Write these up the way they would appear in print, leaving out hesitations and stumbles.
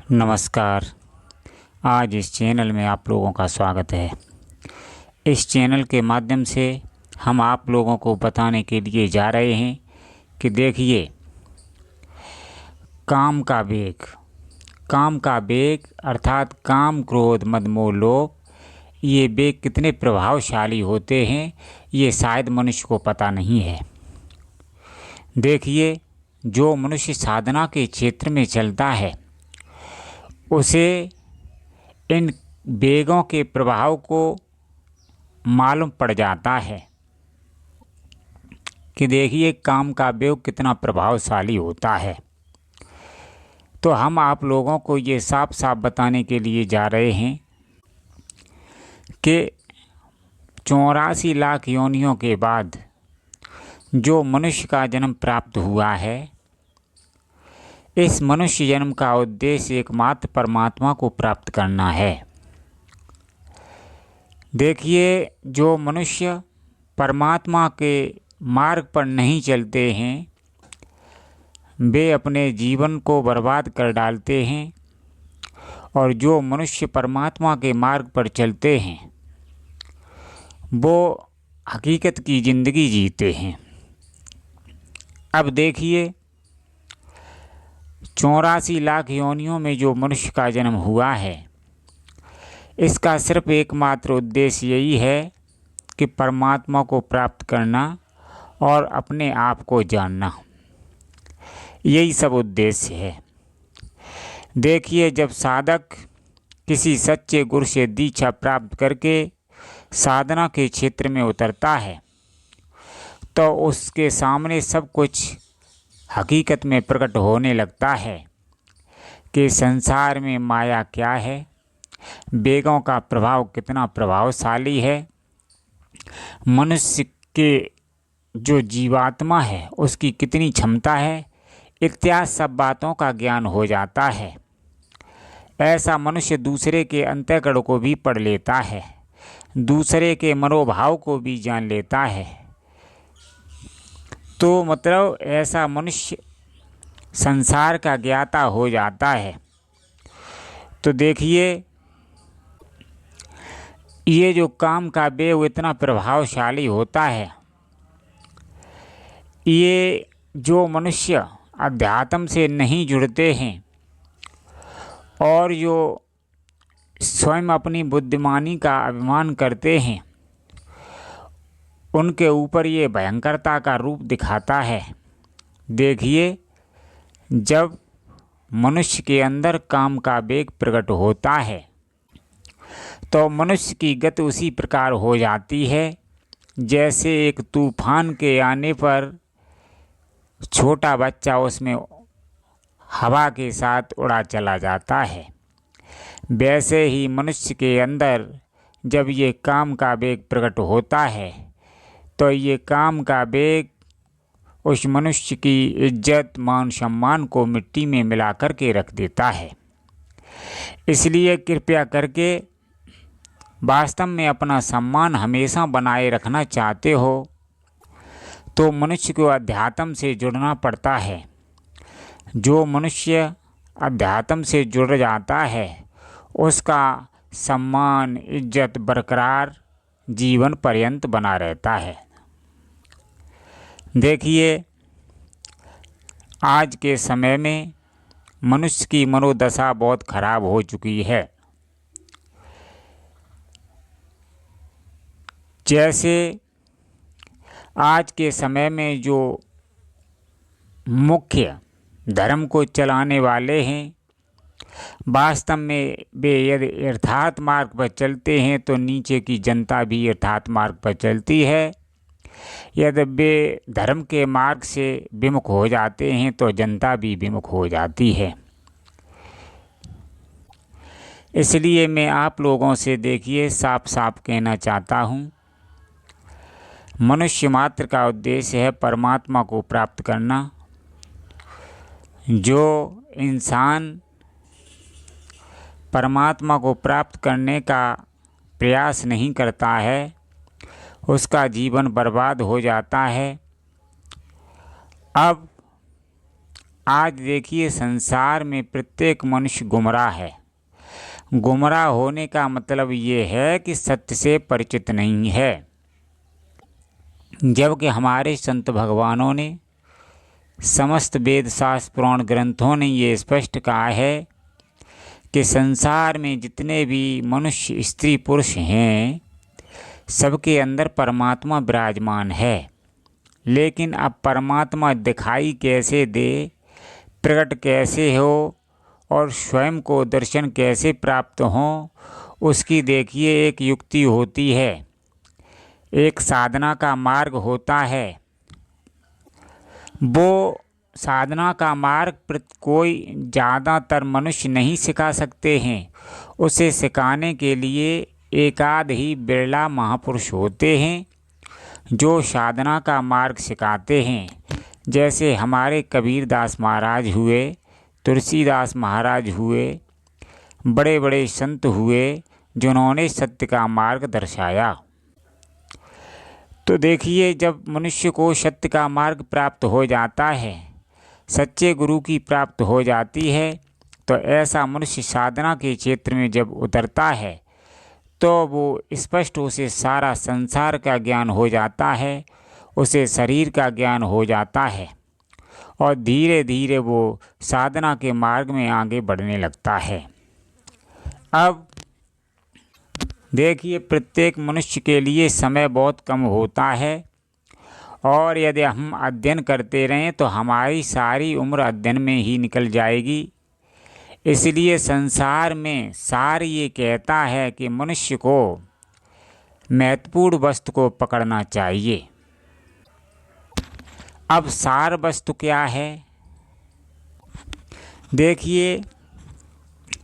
नमस्कार। आज इस चैनल में आप लोगों का स्वागत है। इस चैनल के माध्यम से हम आप लोगों को बताने के लिए जा रहे हैं कि देखिए, काम का वेग अर्थात काम क्रोध मद मोह लोभ, ये वेग कितने प्रभावशाली होते हैं ये शायद मनुष्य को पता नहीं है। देखिए, जो मनुष्य साधना के क्षेत्र में चलता है उसे इन वेगों के प्रभाव को मालूम पड़ जाता है कि देखिए काम का वेग कितना प्रभावशाली होता है। तो हम आप लोगों को ये साफ साफ बताने के लिए जा रहे हैं कि 84 लाख योनियों के बाद जो मनुष्य का जन्म प्राप्त हुआ है, इस मनुष्य जन्म का उद्देश्य एकमात्र परमात्मा को प्राप्त करना है। देखिए, जो मनुष्य परमात्मा के मार्ग पर नहीं चलते हैं वे अपने जीवन को बर्बाद कर डालते हैं, और जो मनुष्य परमात्मा के मार्ग पर चलते हैं वो हकीकत की ज़िंदगी जीते हैं। अब देखिए, 84 लाख योनियों में जो मनुष्य का जन्म हुआ है, इसका सिर्फ एकमात्र उद्देश्य यही है कि परमात्मा को प्राप्त करना और अपने आप को जानना, यही सब उद्देश्य है। देखिए, जब साधक किसी सच्चे गुरु से दीक्षा प्राप्त करके साधना के क्षेत्र में उतरता है तो उसके सामने सब कुछ हकीकत में प्रकट होने लगता है कि संसार में माया क्या है, वेगों का प्रभाव कितना प्रभावशाली है, मनुष्य के जो जीवात्मा है उसकी कितनी क्षमता है, इत्यादि सब बातों का ज्ञान हो जाता है। ऐसा मनुष्य दूसरे के अंतःकरण को भी पढ़ लेता है, दूसरे के मनोभाव को भी जान लेता है। तो मतलब ऐसा मनुष्य संसार का ज्ञाता हो जाता है। तो देखिए, ये जो काम का वेग इतना प्रभावशाली होता है, ये जो मनुष्य अध्यात्म से नहीं जुड़ते हैं और जो स्वयं अपनी बुद्धिमानी का अभिमान करते हैं, उनके ऊपर ये भयंकरता का रूप दिखाता है। देखिए, जब मनुष्य के अंदर काम का वेग प्रकट होता है तो मनुष्य की गति उसी प्रकार हो जाती है जैसे एक तूफान के आने पर छोटा बच्चा उसमें हवा के साथ उड़ा चला जाता है। वैसे ही मनुष्य के अंदर जब ये काम का वेग प्रकट होता है तो ये काम का वेग उस मनुष्य की इज्जत मान सम्मान को मिट्टी में मिला कर के रख देता है। इसलिए कृपया करके वास्तव में अपना सम्मान हमेशा बनाए रखना चाहते हो तो मनुष्य को अध्यात्म से जुड़ना पड़ता है। जो मनुष्य अध्यात्म से जुड़ जाता है उसका सम्मान इज्जत बरकरार जीवन पर्यंत बना रहता है। देखिए, आज के समय में मनुष्य की मनोदशा बहुत खराब हो चुकी है। जैसे आज के समय में जो मुख्य धर्म को चलाने वाले हैं, वास्तव में वे यदि यथार्थ मार्ग पर चलते हैं तो नीचे की जनता भी यथार्थ मार्ग पर चलती है। यदि वे धर्म के मार्ग से विमुख हो जाते हैं तो जनता भी विमुख हो जाती है। इसलिए मैं आप लोगों से देखिए साफ साफ कहना चाहता हूँ, मनुष्य मात्र का उद्देश्य है परमात्मा को प्राप्त करना। जो इंसान परमात्मा को प्राप्त करने का प्रयास नहीं करता है उसका जीवन बर्बाद हो जाता है। अब आज देखिए संसार में प्रत्येक मनुष्य गुमराह है। गुमराह होने का मतलब ये है कि सत्य से परिचित नहीं है, जबकि हमारे संत भगवानों ने, समस्त वेद शास्त्र पुराण ग्रंथों ने ये स्पष्ट कहा है कि संसार में जितने भी मनुष्य स्त्री पुरुष हैं सबके अंदर परमात्मा विराजमान है। लेकिन अब परमात्मा दिखाई कैसे दे, प्रकट कैसे हो और स्वयं को दर्शन कैसे प्राप्त हो, उसकी देखिए एक युक्ति होती है, एक साधना का मार्ग होता है। वो साधना का मार्ग कोई ज़्यादातर मनुष्य नहीं सिखा सकते हैं। उसे सिखाने के लिए एकाध ही बिरला महापुरुष होते हैं जो साधना का मार्ग सिखाते हैं। जैसे हमारे कबीरदास महाराज हुए, तुलसीदास महाराज हुए, बड़े बड़े संत हुए जिन्होंने सत्य का मार्ग दर्शाया। तो देखिए जब मनुष्य को सत्य का मार्ग प्राप्त हो जाता है, सच्चे गुरु की प्राप्त हो जाती है, तो ऐसा मनुष्य साधना के क्षेत्र में जब उतरता है तो वो स्पष्ट उसे सारा संसार का ज्ञान हो जाता है, उसे शरीर का ज्ञान हो जाता है और धीरे धीरे वो साधना के मार्ग में आगे बढ़ने लगता है। अब देखिए प्रत्येक मनुष्य के लिए समय बहुत कम होता है और यदि हम अध्ययन करते रहें तो हमारी सारी उम्र अध्ययन में ही निकल जाएगी। इसलिए संसार में सार ये कहता है कि मनुष्य को महत्वपूर्ण वस्तु को पकड़ना चाहिए। अब सार वस्तु क्या है? देखिए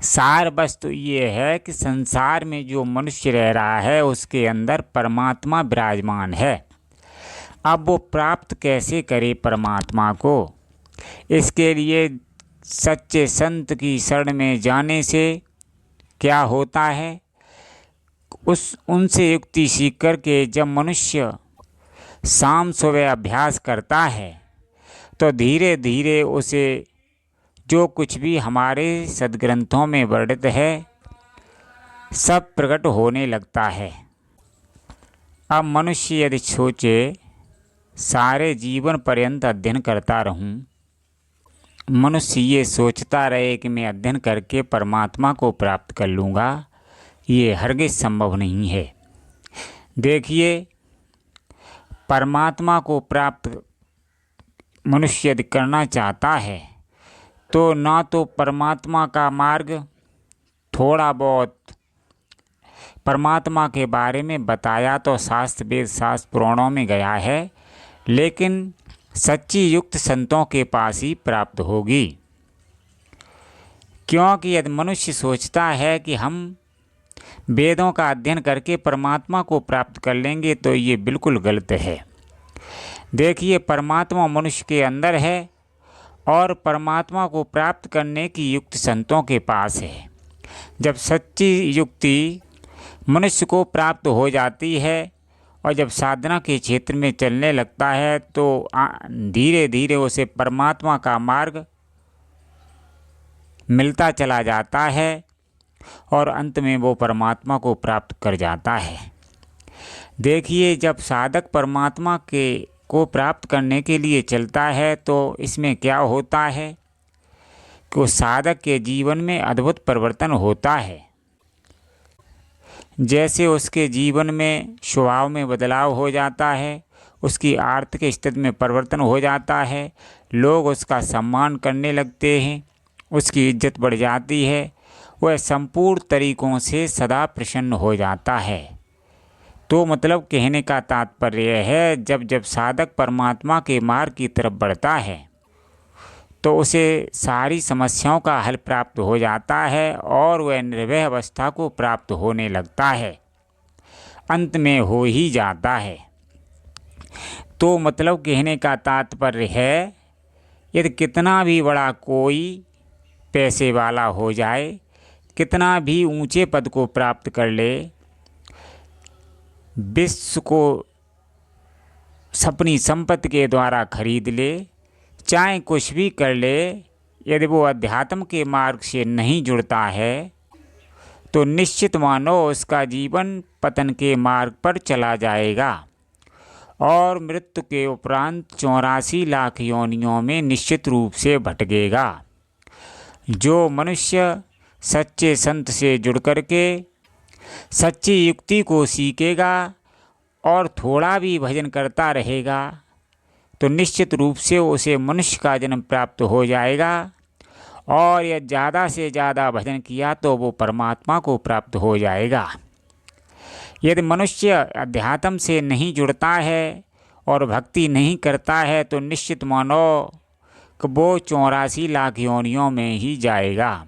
सार वस्तु ये है कि संसार में जो मनुष्य रह रहा है उसके अंदर परमात्मा विराजमान है। अब वो प्राप्त कैसे करे परमात्मा को? इसके लिए सच्चे संत की शरण में जाने से क्या होता है, उनसे युक्ति सीख कर के जब मनुष्य शाम सुबह अभ्यास करता है तो धीरे धीरे उसे जो कुछ भी हमारे सद्ग्रंथों में वर्णित है सब प्रकट होने लगता है। अब मनुष्य यदि सोचे सारे जीवन पर्यंत अध्ययन करता रहूं, मनुष्य ये सोचता रहे कि मैं अध्ययन करके परमात्मा को प्राप्त कर लूँगा, ये हरगिज़ संभव नहीं है। देखिए परमात्मा को प्राप्त मनुष्य यदि करना चाहता है तो ना तो परमात्मा का मार्ग थोड़ा बहुत परमात्मा के बारे में बताया तो शास्त्र वेद शास्त्र पुराणों में गया है, लेकिन सच्ची युक्त संतों के पास ही प्राप्त होगी। क्योंकि यदि मनुष्य सोचता है कि हम वेदों का अध्ययन करके परमात्मा को प्राप्त कर लेंगे तो ये बिल्कुल गलत है। देखिए परमात्मा मनुष्य के अंदर है और परमात्मा को प्राप्त करने की युक्ति संतों के पास है। जब सच्ची युक्ति मनुष्य को प्राप्त हो जाती है और जब साधना के क्षेत्र में चलने लगता है तो धीरे धीरे उसे परमात्मा का मार्ग मिलता चला जाता है और अंत में वो परमात्मा को प्राप्त कर जाता है। देखिए जब साधक परमात्मा को प्राप्त करने के लिए चलता है तो इसमें क्या होता है कि उस साधक के जीवन में अद्भुत परिवर्तन होता है। जैसे उसके जीवन में स्वभाव में बदलाव हो जाता है, उसकी आर्थिक स्थिति में परिवर्तन हो जाता है, लोग उसका सम्मान करने लगते हैं, उसकी इज्जत बढ़ जाती है, वह संपूर्ण तरीकों से सदा प्रसन्न हो जाता है। तो मतलब कहने का तात्पर्य है जब जब साधक परमात्मा के मार्ग की तरफ बढ़ता है तो उसे सारी समस्याओं का हल प्राप्त हो जाता है और वह निर्भय अवस्था को प्राप्त होने लगता है, अंत में हो ही जाता है। तो मतलब कहने का तात्पर्य है यदि कितना भी बड़ा कोई पैसे वाला हो जाए, कितना भी ऊंचे पद को प्राप्त कर ले, विश्व को अपनी संपत्ति के द्वारा खरीद ले, चाहे कुछ भी कर ले, यदि वो अध्यात्म के मार्ग से नहीं जुड़ता है तो निश्चित मानो उसका जीवन पतन के मार्ग पर चला जाएगा और मृत्यु के उपरांत 84 लाख योनियों में निश्चित रूप से भटकेगा। जो मनुष्य सच्चे संत से जुड़ करके सच्ची युक्ति को सीखेगा और थोड़ा भी भजन करता रहेगा तो निश्चित रूप से उसे मनुष्य का जन्म प्राप्त हो जाएगा, और यह ज़्यादा से ज़्यादा भजन किया तो वो परमात्मा को प्राप्त हो जाएगा। यदि मनुष्य अध्यात्म से नहीं जुड़ता है और भक्ति नहीं करता है तो निश्चित मानो कि वो 84 लाख योनियों में ही जाएगा,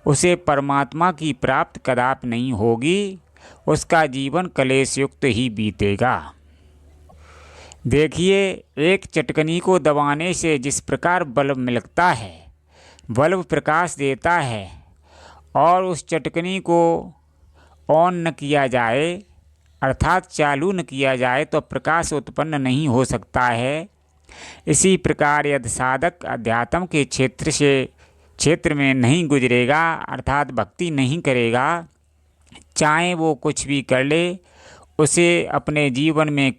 उसे परमात्मा की प्राप्त कदापि नहीं होगी, उसका जीवन कलेश युक्त ही बीतेगा। देखिए, एक चटकनी को दबाने से जिस प्रकार बल्ब मिलता है, बल्ब प्रकाश देता है, और उस चटकनी को ऑन न किया जाए अर्थात चालू न किया जाए तो प्रकाश उत्पन्न नहीं हो सकता है। इसी प्रकार यदि साधक अध्यात्म के क्षेत्र में नहीं गुजरेगा अर्थात भक्ति नहीं करेगा, चाहे वो कुछ भी कर ले, उसे अपने जीवन में